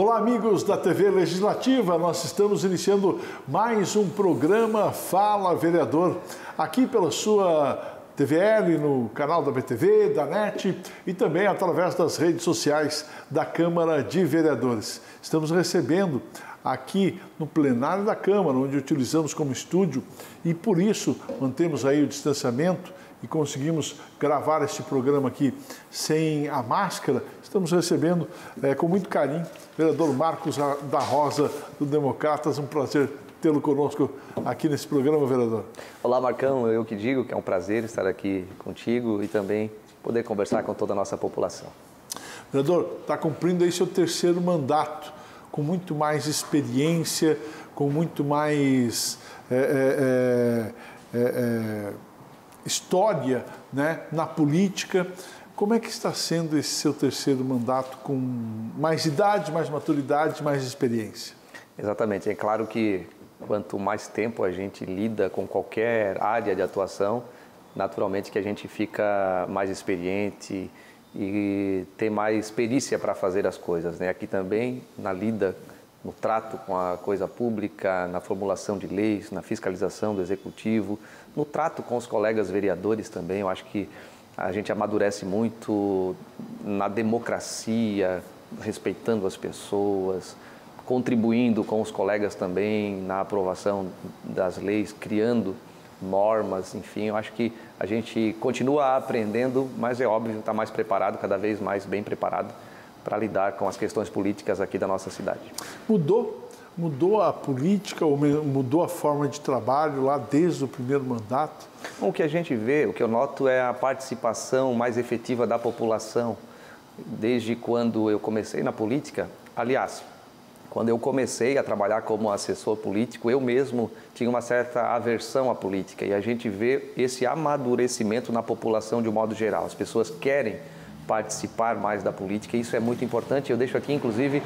Olá, amigos da TV Legislativa, nós estamos iniciando mais um programa Fala Vereador, aqui pela sua TVL, no canal da BTV, da NET e também através das redes sociais da Câmara de Vereadores. Estamos recebendo aqui no plenário da Câmara, onde utilizamos como estúdio e por isso mantemos aí o distanciamento e conseguimos gravar este programa aqui sem a máscara. Estamos recebendo com muito carinho o vereador Marcos da Rosa, do Democratas. Um prazer tê-lo conosco aqui nesse programa, vereador. Olá, Marcão. Eu que digo que é um prazer estar aqui contigo e também poder conversar com toda a nossa população. Vereador, está cumprindo aí seu terceiro mandato, com muito mais experiência, com muito mais história, né, na política. Como é que está sendo esse seu terceiro mandato com mais idade, mais maturidade, mais experiência? Exatamente. É claro que quanto mais tempo a gente lida com qualquer área de atuação, naturalmente que a gente fica mais experiente e tem mais perícia para fazer as coisas, né? Aqui também, na lida, no trato com a coisa pública, na formulação de leis, na fiscalização do executivo, no trato com os colegas vereadores também. Eu acho que a gente amadurece muito na democracia, respeitando as pessoas, contribuindo com os colegas também na aprovação das leis, criando normas, enfim. Eu acho que a gente continua aprendendo, mas é óbvio, está mais preparado, cada vez mais bem preparado para lidar com as questões políticas aqui da nossa cidade. Mudou a política ou mudou a forma de trabalho lá desde o primeiro mandato? O que a gente vê, o que eu noto é a participação mais efetiva da população. Desde quando eu comecei na política, aliás, quando eu comecei a trabalhar como assessor político, eu mesmo tinha uma certa aversão à política e a gente vê esse amadurecimento na população de um modo geral. As pessoas querem participar mais da política e isso é muito importante. Eu deixo aqui, inclusive,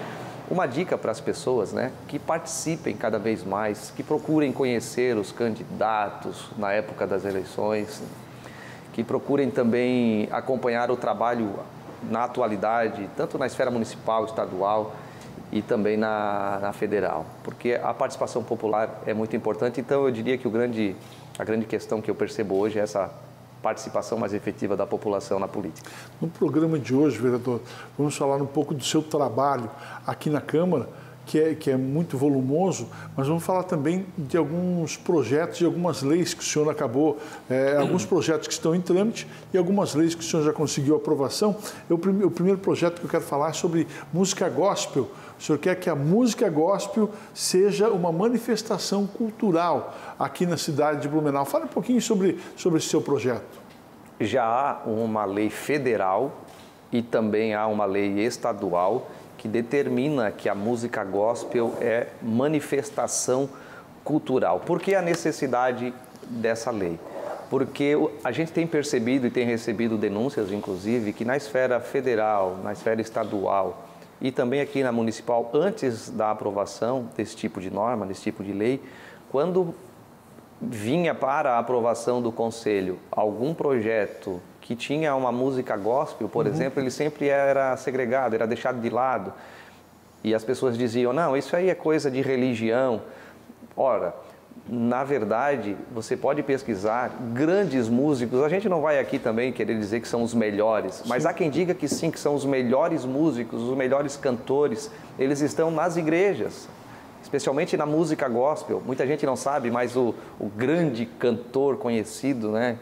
uma dica para as pessoas, né, que participem cada vez mais, que procurem conhecer os candidatos na época das eleições, que procurem também acompanhar o trabalho na atualidade, tanto na esfera municipal, estadual e também na federal, porque a participação popular é muito importante. Então eu diria que a grande questão que eu percebo hoje é essa participação mais efetiva da população na política. No programa de hoje, vereador, vamos falar um pouco do seu trabalho aqui na Câmara, que é muito volumoso, mas vamos falar também de alguns projetos e algumas leis que o senhor acabou, alguns projetos que estão em trâmite e algumas leis que o senhor já conseguiu aprovação. O primeiro projeto que eu quero falar é sobre música gospel. O senhor quer que a música gospel seja uma manifestação cultural aqui na cidade de Blumenau. Fala um pouquinho sobre esse seu projeto. Já há uma lei federal e também há uma lei estadual que determina que a música gospel é manifestação cultural. Por que a necessidade dessa lei? Porque a gente tem percebido e tem recebido denúncias, inclusive, que na esfera federal, na esfera estadual e também aqui na municipal, antes da aprovação desse tipo de norma, desse tipo de lei, quando vinha para a aprovação do Conselho algum projeto que tinha uma música gospel, por exemplo, ele sempre era segregado, era deixado de lado. E as pessoas diziam, não, isso aí é coisa de religião. Ora, na verdade, você pode pesquisar grandes músicos, a gente não vai aqui também querer dizer que são os melhores, mas há quem diga que sim, que são os melhores músicos, os melhores cantores, eles estão nas igrejas, especialmente na música gospel. Muita gente não sabe, mas o grande cantor conhecido, né,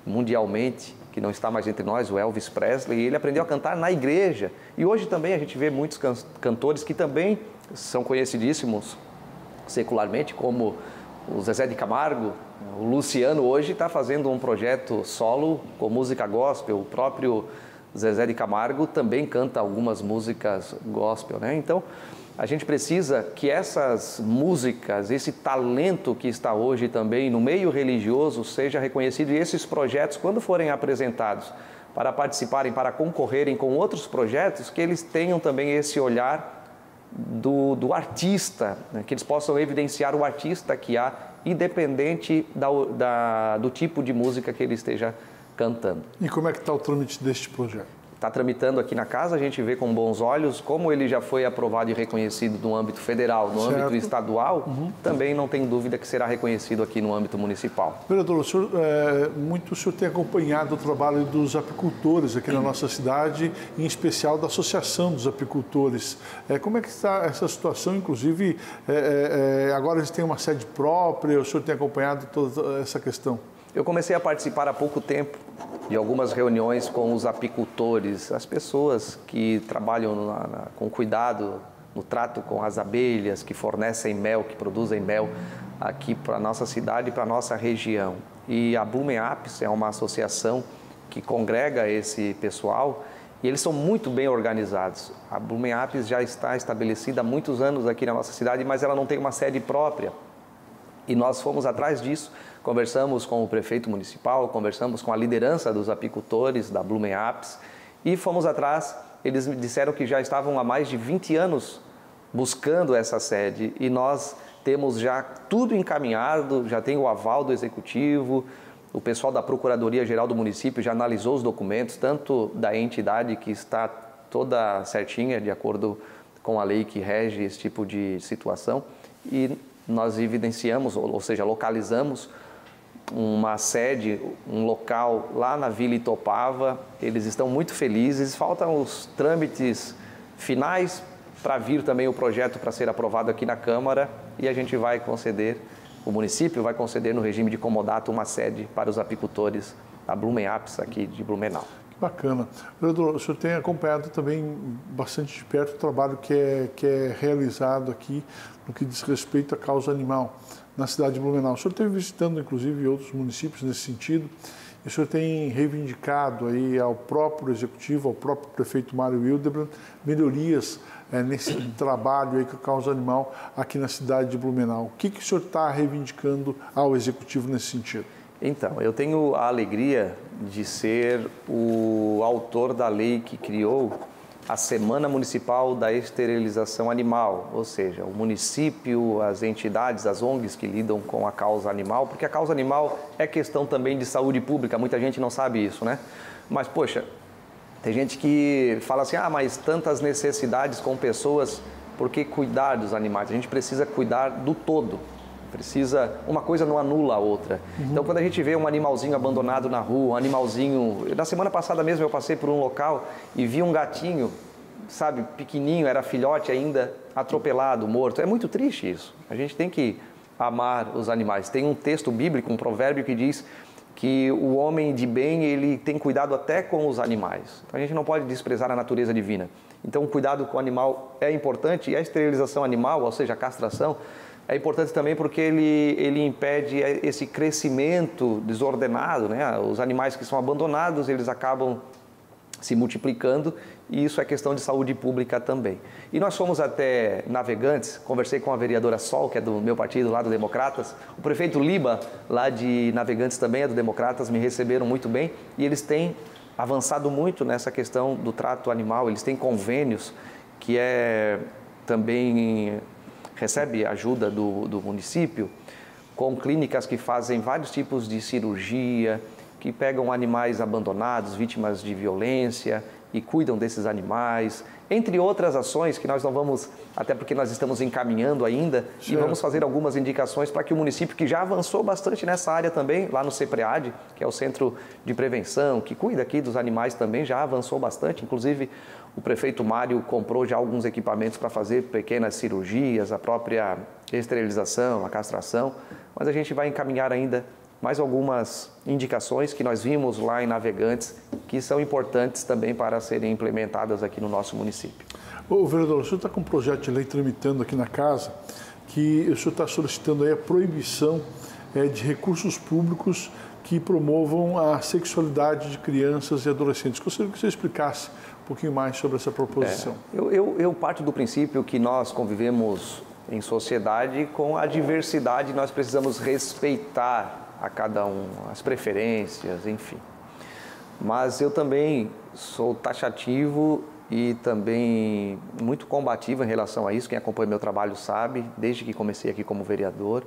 mundialmente, que não está mais entre nós, o Elvis Presley, ele aprendeu a cantar na igreja. E hoje também a gente vê muitos cantores que também são conhecidíssimos secularmente, como o Zezé de Camargo. O Luciano hoje está fazendo um projeto solo com música gospel. O próprio Zezé de Camargo também canta algumas músicas gospel, né? Então, a gente precisa que essas músicas, esse talento que está hoje também no meio religioso seja reconhecido e esses projetos, quando forem apresentados para participarem, para concorrerem com outros projetos, que eles tenham também esse olhar do artista, né? Que eles possam evidenciar o artista que há, independente do tipo de música que ele esteja cantando. E como é que está o trâmite deste projeto? está tramitando aqui na casa, a gente vê com bons olhos, como ele já foi aprovado e reconhecido no âmbito federal, no âmbito estadual, também não tem dúvida que será reconhecido aqui no âmbito municipal. Vereador, o senhor tem acompanhado o trabalho dos apicultores aqui na nossa cidade, em especial da Associação dos Apicultores. Como é que está essa situação? Inclusive, agora eles têm uma sede própria, o senhor tem acompanhado toda essa questão? Eu comecei a participar há pouco tempo de algumas reuniões com os apicultores, as pessoas que trabalham com cuidado no trato com as abelhas, que fornecem mel, que produzem mel aqui para a nossa cidade e para a nossa região. E a Blumen Apis é uma associação que congrega esse pessoal e eles são muito bem organizados. A Blumen Apis já está estabelecida há muitos anos aqui na nossa cidade, mas ela não tem uma sede própria. E nós fomos atrás disso, conversamos com o prefeito municipal, conversamos com a liderança dos apicultores da Blumen Apis e fomos atrás. Eles me disseram que já estavam há mais de 20 anos buscando essa sede e nós temos já tudo encaminhado, já tem o aval do executivo, o pessoal da Procuradoria-Geral do município já analisou os documentos, tanto da entidade que está toda certinha, de acordo com a lei que rege esse tipo de situação, e nós evidenciamos, ou seja, localizamos uma sede, um local lá na Vila Itopava. Eles estão muito felizes, faltam os trâmites finais para vir também o projeto para ser aprovado aqui na Câmara e a gente vai conceder, o município vai conceder no regime de comodato uma sede para os apicultores da Blumen Apis aqui de Blumenau. Bacana. Vereador, o senhor tem acompanhado também bastante de perto o trabalho que é realizado aqui no que diz respeito à causa animal na cidade de Blumenau. O senhor esteve visitando, inclusive, outros municípios nesse sentido, e o senhor tem reivindicado aí ao próprio executivo, ao próprio prefeito Mário Hildebrand, melhorias nesse trabalho aí com a causa animal aqui na cidade de Blumenau. O que o senhor está reivindicando ao executivo nesse sentido? Então, eu tenho a alegria de ser o autor da lei que criou a Semana Municipal da Esterilização Animal, ou seja, o município, as entidades, as ONGs que lidam com a causa animal, porque a causa animal é questão também de saúde pública, muita gente não sabe isso, né? Mas, poxa, tem gente que fala assim, mas tantas necessidades com pessoas, por que cuidar dos animais? A gente precisa cuidar do todo. Uma coisa não anula a outra. Então, quando a gente vê um animalzinho abandonado na rua, um animalzinho... Na semana passada mesmo eu passei por um local e vi um gatinho, sabe, pequenininho, era filhote ainda, atropelado, morto. É muito triste isso. A gente tem que amar os animais. Tem um texto bíblico, um provérbio que diz que o homem de bem, ele tem cuidado até com os animais. Então, a gente não pode desprezar a natureza divina. Então, o cuidado com o animal é importante e a esterilização animal, ou seja, a castração, é importante também porque ele impede esse crescimento desordenado, né? Os animais que são abandonados, eles acabam se multiplicando e isso é questão de saúde pública também. E nós fomos até Navegantes, conversei com a vereadora Sol, que é do meu partido, lá do Democratas, o prefeito Liba, lá de Navegantes também é do Democratas, me receberam muito bem e eles têm avançado muito nessa questão do trato animal, eles têm convênios que também recebe ajuda do município, com clínicas que fazem vários tipos de cirurgia, que pegam animais abandonados, vítimas de violência e cuidam desses animais, entre outras ações que nós não vamos, até porque nós estamos encaminhando ainda, e vamos fazer algumas indicações para que o município, que já avançou bastante nessa área também, lá no CEPREAD, que é o Centro de Prevenção, que cuida aqui dos animais também, já avançou bastante, inclusive o prefeito Mário comprou já alguns equipamentos para fazer pequenas cirurgias, a própria esterilização, a castração, mas a gente vai encaminhar ainda mais algumas indicações que nós vimos lá em Navegantes, que são importantes também para serem implementadas aqui no nosso município. Ô, vereador, o senhor está com um projeto de lei tramitando aqui na casa, que o senhor está solicitando aí a proibição de recursos públicos que promovam a sexualidade de crianças e adolescentes. Gostaria que você explicasse um pouquinho mais sobre essa proposição. Eu parto do princípio que nós convivemos em sociedade com a diversidade, nós precisamos respeitar a cada um, as preferências, enfim. Mas eu também sou taxativo e também muito combativo em relação a isso, quem acompanha meu trabalho sabe, desde que comecei aqui como vereador,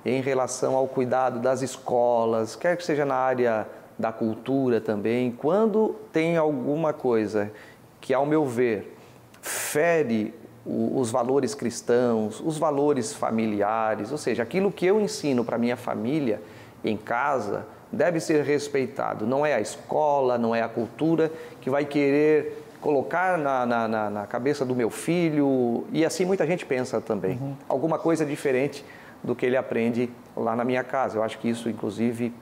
em relação ao cuidado das escolas, quer que seja na área da cultura também. Quando tem alguma coisa que, ao meu ver, fere os valores cristãos, os valores familiares, ou seja, aquilo que eu ensino para minha família em casa deve ser respeitado. Não é a escola, não é a cultura que vai querer colocar na cabeça do meu filho, e assim muita gente pensa também, alguma coisa diferente do que ele aprende lá na minha casa. Eu acho que isso, inclusive,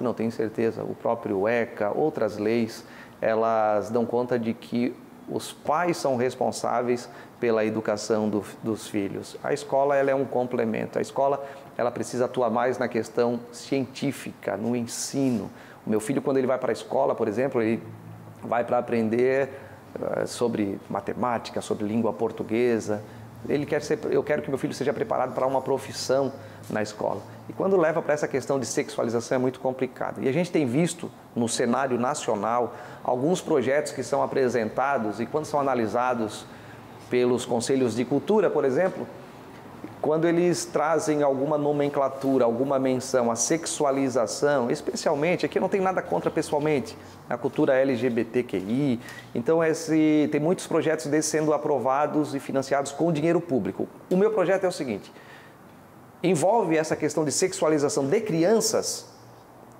não tenho certeza, o próprio ECA, outras leis, elas dão conta de que os pais são responsáveis pela educação dos filhos. A escola, ela é um complemento. A escola, ela precisa atuar mais na questão científica, no ensino. O meu filho, quando ele vai para a escola, por exemplo, ele vai para aprender sobre matemática, sobre língua portuguesa. Eu quero que meu filho seja preparado para uma profissão na escola. E quando leva para essa questão de sexualização é muito complicado. E a gente tem visto no cenário nacional alguns projetos que são apresentados e quando são analisados pelos conselhos de cultura, por exemplo, quando eles trazem alguma nomenclatura, alguma menção à sexualização, especialmente, aqui eu não tenho nada contra pessoalmente, a cultura LGBTQI, então tem muitos projetos desses sendo aprovados e financiados com dinheiro público. O meu projeto é o seguinte: envolve essa questão de sexualização de crianças,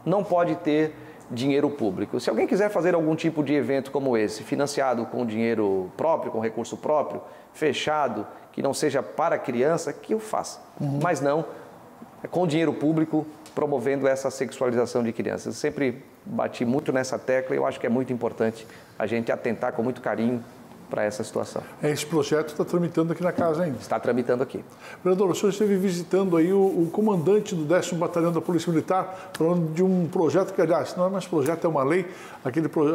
não pode ter dinheiro público. Se alguém quiser fazer algum tipo de evento como esse, financiado com dinheiro próprio, com recurso próprio, fechado, que não seja para criança, que o faça. Mas não com dinheiro público, promovendo essa sexualização de crianças. Eu sempre bati muito nessa tecla e eu acho que é muito importante a gente atentar com muito carinho para essa situação. Esse projeto está tramitando aqui na casa ainda? Está tramitando aqui. Vereador, o senhor esteve visitando aí o comandante do 10º Batalhão da Polícia Militar, falando de um projeto que, aliás, não é mais projeto, é uma lei,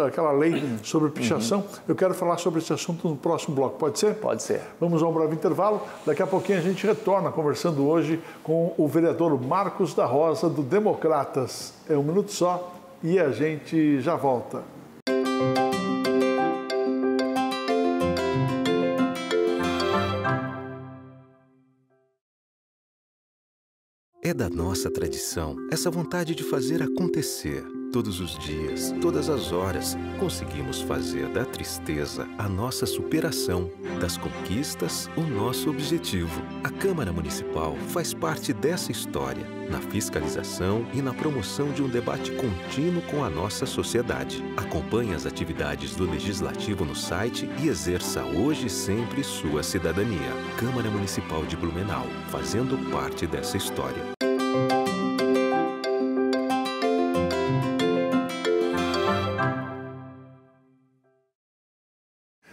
aquela lei sobre pichação. Eu quero falar sobre esse assunto no próximo bloco, pode ser? Pode ser. Vamos a um breve intervalo, daqui a pouquinho a gente retorna conversando hoje com o vereador Marcos da Rosa, do Democratas. É um minuto só e a gente já volta. É da nossa tradição essa vontade de fazer acontecer. Todos os dias, todas as horas, conseguimos fazer da tristeza a nossa superação, das conquistas o nosso objetivo. A Câmara Municipal faz parte dessa história, na fiscalização e na promoção de um debate contínuo com a nossa sociedade. Acompanhe as atividades do Legislativo no site e exerça hoje e sempre sua cidadania. Câmara Municipal de Blumenau, fazendo parte dessa história.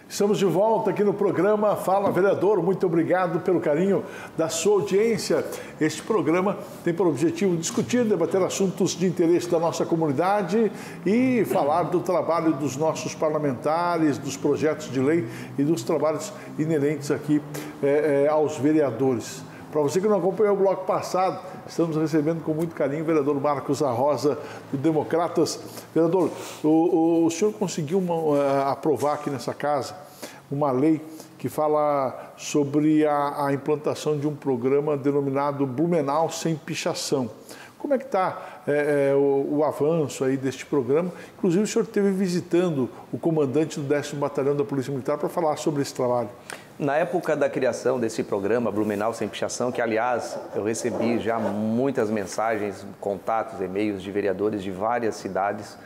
Estamos de volta aqui no programa Fala Vereador. Muito obrigado pelo carinho da sua audiência. Este programa tem por objetivo discutir, debater assuntos de interesse da nossa comunidade e falar do trabalho dos nossos parlamentares, dos projetos de lei e dos trabalhos inerentes aqui aos vereadores. Para você que não acompanhou o bloco passado, estamos recebendo com muito carinho o vereador Marcos da Rosa, do Democratas. Vereador, o senhor conseguiu aprovar aqui nessa casa uma lei que fala sobre a implantação de um programa denominado Blumenau Sem Pichação. Como é que está o avanço aí deste programa? Inclusive, o senhor esteve visitando o comandante do 10º Batalhão da Polícia Militar para falar sobre esse trabalho. Na época da criação desse programa, Blumenau Sem Pichação, que, aliás, eu recebi já muitas mensagens, contatos, e-mails de vereadores de várias cidades,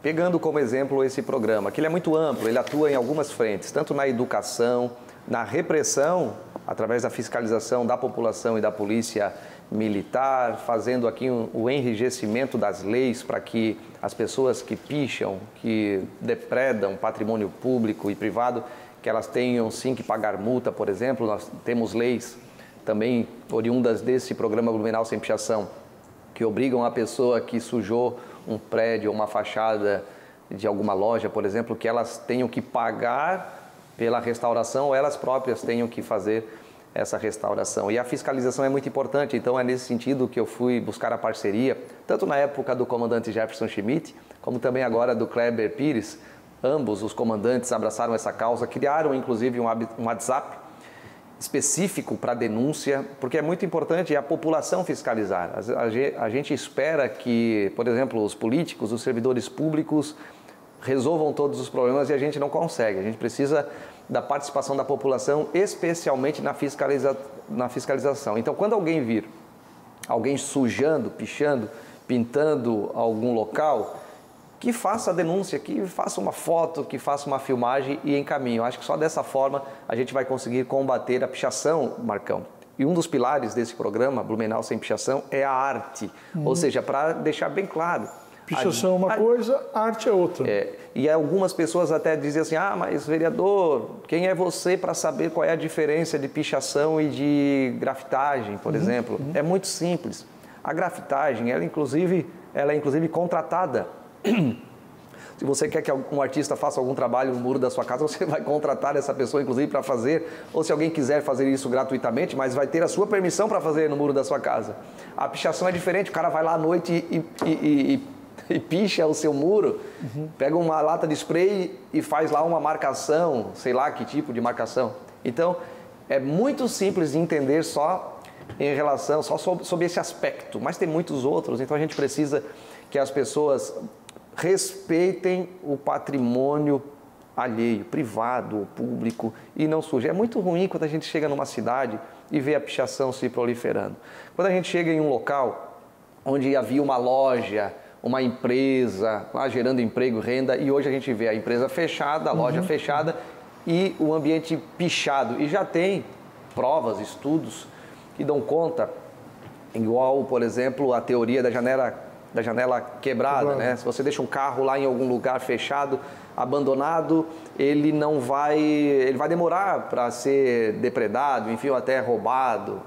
pegando como exemplo esse programa, que ele é muito amplo, ele atua em algumas frentes, tanto na educação, na repressão, através da fiscalização da população e da polícia militar, fazendo aqui o enrijecimento das leis para que as pessoas que picham, que depredam patrimônio público e privado, que elas tenham sim que pagar multa, por exemplo. Nós temos leis também oriundas desse programa Blumenau Sem Pichação, que obrigam a pessoa que sujou um prédio ou uma fachada de alguma loja, por exemplo, que elas tenham que pagar pela restauração ou elas próprias tenham que fazer essa restauração. E a fiscalização é muito importante, então é nesse sentido que eu fui buscar a parceria, tanto na época do comandante Jefferson Schmidt, como também agora do Kleber Pires. Ambos os comandantes abraçaram essa causa, criaram inclusive um WhatsApp específico para denúncia, porque é muito importante a população fiscalizar. A gente espera que, por exemplo, os políticos, os servidores públicos resolvam todos os problemas e a gente não consegue. A gente precisa da participação da população, especialmente na fiscalização. Então, quando alguém vir alguém sujando, pichando, pintando algum local, que faça a denúncia, que faça uma foto, que faça uma filmagem e encaminhe. Eu acho que só dessa forma a gente vai conseguir combater a pichação, Marcão. E um dos pilares desse programa, Blumenau Sem Pichação, é a arte. Ou seja, para deixar bem claro. Pichação é uma coisa, arte é outra. E algumas pessoas até dizem assim, mas vereador, quem é você para saber qual é a diferença de pichação e de grafitagem, por exemplo? É muito simples. A grafitagem, ela é inclusive contratada. Se você quer que um artista faça algum trabalho no muro da sua casa, você vai contratar essa pessoa, inclusive, para fazer. Ou se alguém quiser fazer isso gratuitamente, mas vai ter a sua permissão para fazer no muro da sua casa. A pichação é diferente, o cara vai lá à noite e picha o seu muro, pega uma lata de spray e faz lá uma marcação, sei lá que tipo de marcação. Então, é muito simples de entender só em relação, só sobre esse aspecto, mas tem muitos outros, então a gente precisa que as pessoas respeitem o patrimônio alheio, privado ou público e não suje. É muito ruim quando a gente chega numa cidade e vê a pichação se proliferando. Quando a gente chega em um local onde havia uma loja, uma empresa lá gerando emprego, renda, e hoje a gente vê a empresa fechada, a loja fechada e o ambiente pichado. E já tem provas, estudos que dão conta, igual, por exemplo, a teoria da janela quebrada, né? Se você deixa um carro lá em algum lugar fechado, abandonado, ele vai demorar para ser depredado, enfim, ou até roubado.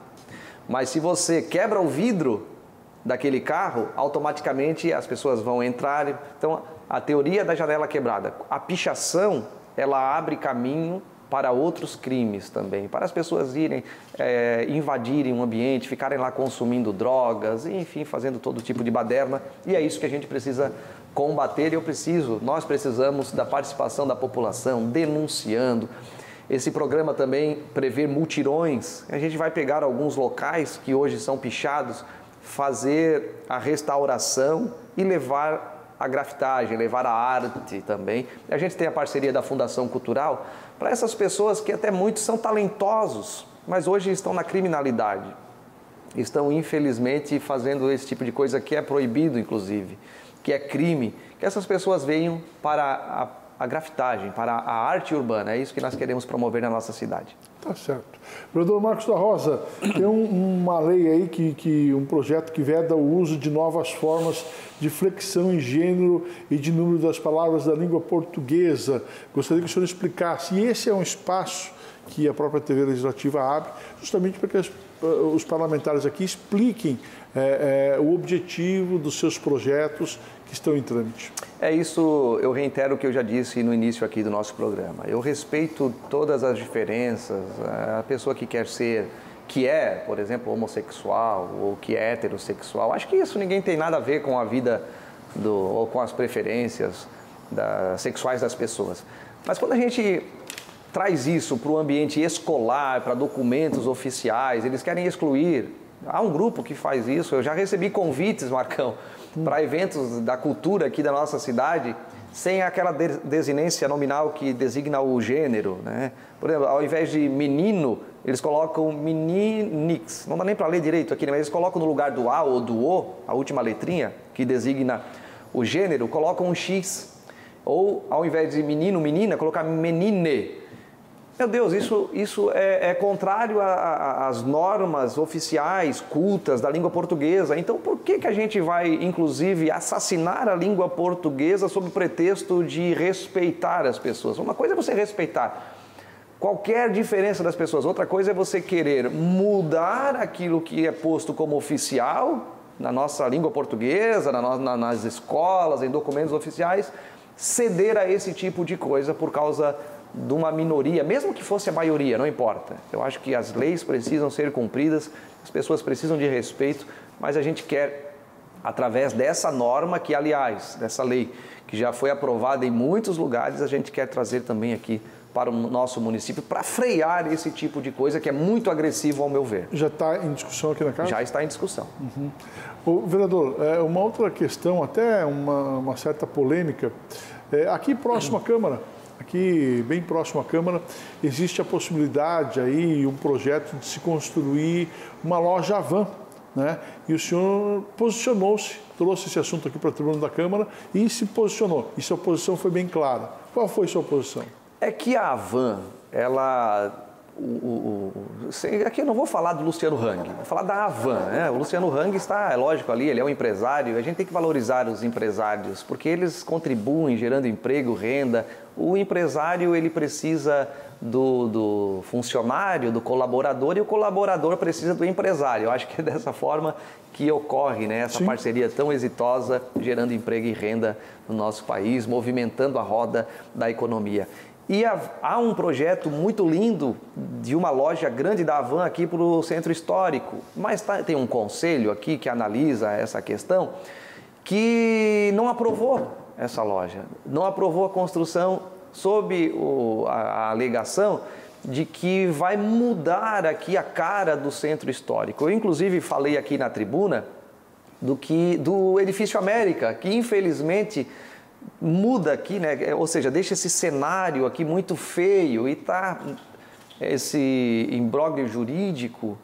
Mas se você quebra o vidro daquele carro, automaticamente as pessoas vão entrar. Então, a teoria da janela quebrada. A pichação, ela abre caminho para outros crimes também, para as pessoas irem invadirem um ambiente, ficarem lá consumindo drogas, enfim, fazendo todo tipo de baderna. E é isso que a gente precisa combater nós precisamos da participação da população, denunciando. Esse programa também prevê mutirões. A gente vai pegar alguns locais que hoje são pichados, fazer a restauração e levar a grafitagem, levar a arte também. A gente tem a parceria da Fundação Cultural para essas pessoas que até muitos são talentosos, mas hoje estão na criminalidade. Estão, infelizmente, fazendo esse tipo de coisa que é proibido, inclusive, que é crime. Que essas pessoas venham para a grafitagem, para a arte urbana. É isso que nós queremos promover na nossa cidade. Tá certo. Vereador Marcos da Rosa, tem uma lei aí, um projeto que veda o uso de novas formas de flexão em gênero e de número das palavras da língua portuguesa. Gostaria que o senhor explicasse. E esse é um espaço que a própria TV Legislativa abre, justamente para que os parlamentares aqui expliquem o objetivo dos seus projetos que estão em trâmite. É isso, eu reitero o que eu já disse no início aqui do nosso programa. Eu respeito todas as diferenças, a pessoa que quer ser, que é, por exemplo, homossexual ou que é heterossexual. Acho que isso ninguém tem nada a ver com a vida ou com as preferências sexuais das pessoas. Mas quando a gente traz isso para o ambiente escolar, para documentos oficiais, eles querem excluir. Há um grupo que faz isso. Eu já recebi convites, Marcão, para eventos da cultura aqui da nossa cidade, sem aquela desinência nominal que designa o gênero, né? Por exemplo, ao invés de menino, eles colocam meninix. Não dá nem para ler direito aqui, mas eles colocam no lugar do A ou do O, a última letrinha, que designa o gênero, colocam um X. Ou, ao invés de menino, menina, colocar menine. Meu Deus, isso é contrário às normas oficiais, cultas da língua portuguesa. Então, por que a gente vai, inclusive, assassinar a língua portuguesa sob o pretexto de respeitar as pessoas? Uma coisa é você respeitar qualquer diferença das pessoas, outra coisa é você querer mudar aquilo que é posto como oficial na nossa língua portuguesa, nas escolas, em documentos oficiais, ceder a esse tipo de coisa por causa de uma minoria, mesmo que fosse a maioria, não importa. Eu acho que as leis precisam ser cumpridas, as pessoas precisam de respeito, mas a gente quer, através dessa norma, dessa lei, que já foi aprovada em muitos lugares, a gente quer trazer também aqui para o nosso município para frear esse tipo de coisa que é muito agressivo ao meu ver. Já está em discussão aqui na casa? Já está em discussão. Ô, vereador, uma outra questão, até uma certa polêmica, aqui próximo à Câmara, aqui bem próximo à Câmara, existe a possibilidade aí, um projeto de se construir uma loja Havan, né? E o senhor posicionou-se, trouxe esse assunto aqui para a tribuna da Câmara e se posicionou. E sua posição foi bem clara. Qual foi sua posição? É que a Havan, ela... aqui eu não vou falar do Luciano Hang, vou falar da Havan, né? O Luciano Hang está, é lógico, ali, ele é um empresário, a gente tem que valorizar os empresários, porque eles contribuem gerando emprego, renda. O empresário, ele precisa do funcionário, do colaborador, e o colaborador precisa do empresário. Eu acho que é dessa forma que ocorre, né, essa parceria tão exitosa, gerando emprego e renda no nosso país, movimentando a roda da economia. E há um projeto muito lindo de uma loja grande da Havan aqui para o Centro Histórico, mas tem um conselho aqui que analisa essa questão, que não aprovou essa loja, não aprovou a construção sob a alegação de que vai mudar aqui a cara do Centro Histórico. Eu, inclusive, falei aqui na tribuna do Edifício América, que infelizmente muda aqui, né? Ou seja, deixa esse cenário aqui muito feio e tá esse imbróglio jurídico,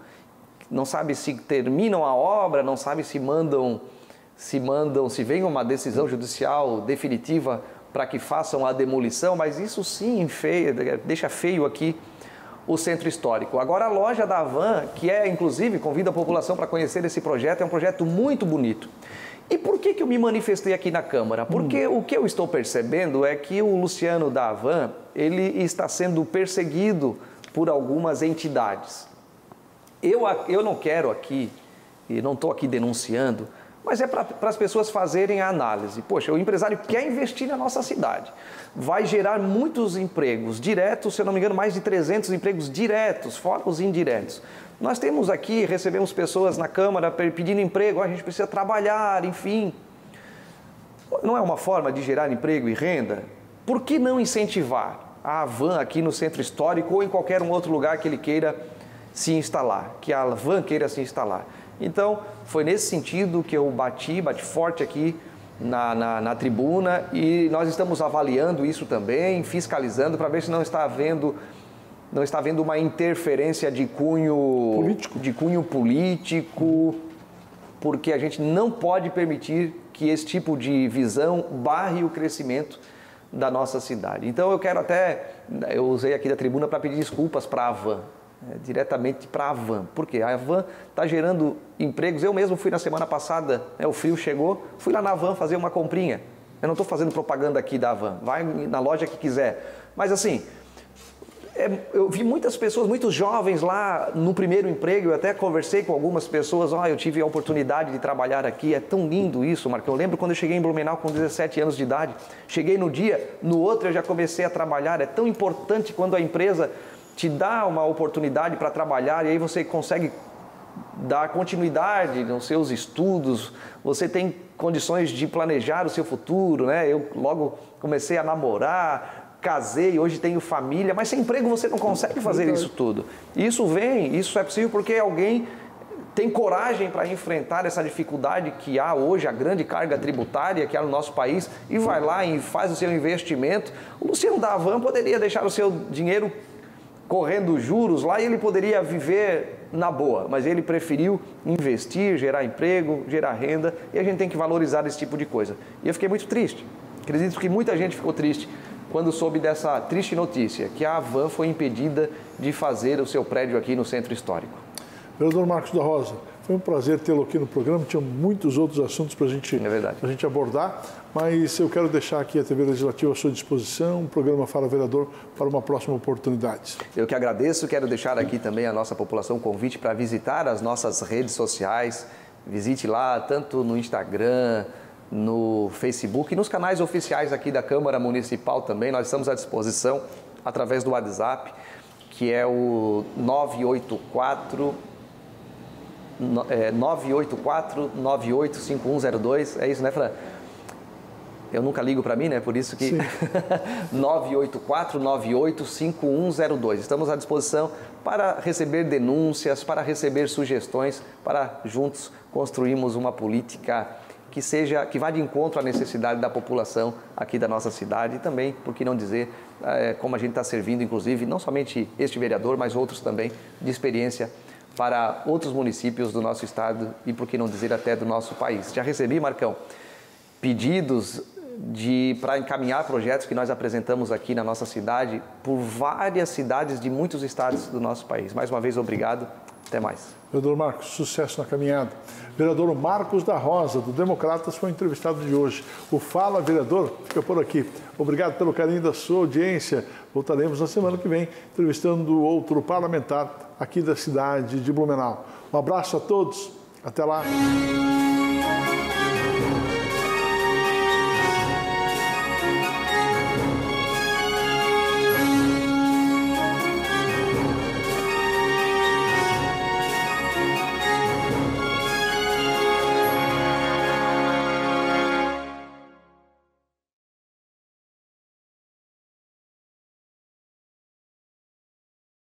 não sabe se terminam a obra, não sabe se vem uma decisão judicial definitiva para que façam a demolição, mas isso sim deixa feio aqui o Centro Histórico. Agora a loja da Havan, que inclusive, convido a população para conhecer esse projeto, é um projeto muito bonito. E por que eu me manifestei aqui na Câmara? Porque o que eu estou percebendo é que o Luciano da Havan, ele está sendo perseguido por algumas entidades. Eu não quero aqui, e não estou aqui denunciando, mas é para as pessoas fazerem a análise. Poxa, o empresário quer investir na nossa cidade, vai gerar muitos empregos diretos, se eu não me engano, mais de 300 empregos diretos, fora os indiretos. Nós temos aqui, recebemos pessoas na Câmara pedindo emprego, a gente precisa trabalhar, enfim. Não é uma forma de gerar emprego e renda? Por que não incentivar a Havan aqui no Centro Histórico ou em qualquer outro lugar que ele queira se instalar, que a Havan queira se instalar? Então, foi nesse sentido que eu bati forte aqui na tribuna, e nós estamos avaliando isso também, fiscalizando, para ver se não está havendo uma interferência de cunho político, porque a gente não pode permitir que esse tipo de visão barre o crescimento da nossa cidade. Então eu usei aqui da tribuna para pedir desculpas para a Havan, diretamente para a Havan, porque a Havan está gerando empregos. Eu mesmo fui na semana passada, o frio chegou, fui lá na Havan fazer uma comprinha. Eu não estou fazendo propaganda aqui da Havan, vai na loja que quiser, mas assim, eu vi muitas pessoas, muitos jovens lá no primeiro emprego. Eu até conversei com algumas pessoas, eu tive a oportunidade de trabalhar aqui, é tão lindo isso, Marcão. Eu lembro quando eu cheguei em Blumenau com 17 anos de idade, cheguei no dia, no outro eu já comecei a trabalhar. É tão importante quando a empresa te dá uma oportunidade para trabalhar, e aí você consegue dar continuidade nos seus estudos, você tem condições de planejar o seu futuro, né? Eu logo comecei a namorar, casei, hoje tenho família, mas sem emprego você não consegue fazer isso tudo. Isso é possível porque alguém tem coragem para enfrentar essa dificuldade que há hoje, a grande carga tributária que há no nosso país, e vai lá e faz o seu investimento. O Luciano da Havan poderia deixar o seu dinheiro correndo juros lá e ele poderia viver na boa, mas ele preferiu investir, gerar emprego, gerar renda, e a gente tem que valorizar esse tipo de coisa. E eu fiquei muito triste, acredito que muita gente ficou triste quando soube dessa triste notícia, que a Havan foi impedida de fazer o seu prédio aqui no Centro Histórico. Vereador Marcos da Rosa, foi um prazer tê-lo aqui no programa, tinha muitos outros assuntos para a gente abordar, mas eu quero deixar aqui a TV Legislativa à sua disposição, o programa Fala Vereador, para uma próxima oportunidade. Eu que agradeço, quero deixar aqui também a nossa população um convite para visitar as nossas redes sociais, visite lá tanto no Instagram, no Facebook e nos canais oficiais aqui da Câmara Municipal também. Nós estamos à disposição através do WhatsApp, que é o 984-985102. É isso, né, Fran? Eu nunca ligo para mim, né? Por isso que 984-98-5102. Estamos à disposição para receber denúncias, para receber sugestões, para juntos construirmos uma política que vá de encontro à necessidade da população aqui da nossa cidade e também, por que não dizer, como a gente está servindo, inclusive, não somente este vereador, mas outros também, de experiência para outros municípios do nosso estado e, por que não dizer, até do nosso país. Já recebi, Marcão, pedidos para encaminhar projetos que nós apresentamos aqui na nossa cidade por várias cidades de muitos estados do nosso país. Mais uma vez, obrigado. Até mais. Vereador Marcos, sucesso na caminhada. Vereador Marcos da Rosa, do Democratas, foi o entrevistado de hoje. O Fala Vereador fica por aqui. Obrigado pelo carinho da sua audiência. Voltaremos na semana que vem, entrevistando outro parlamentar aqui da cidade de Blumenau. Um abraço a todos. Até lá.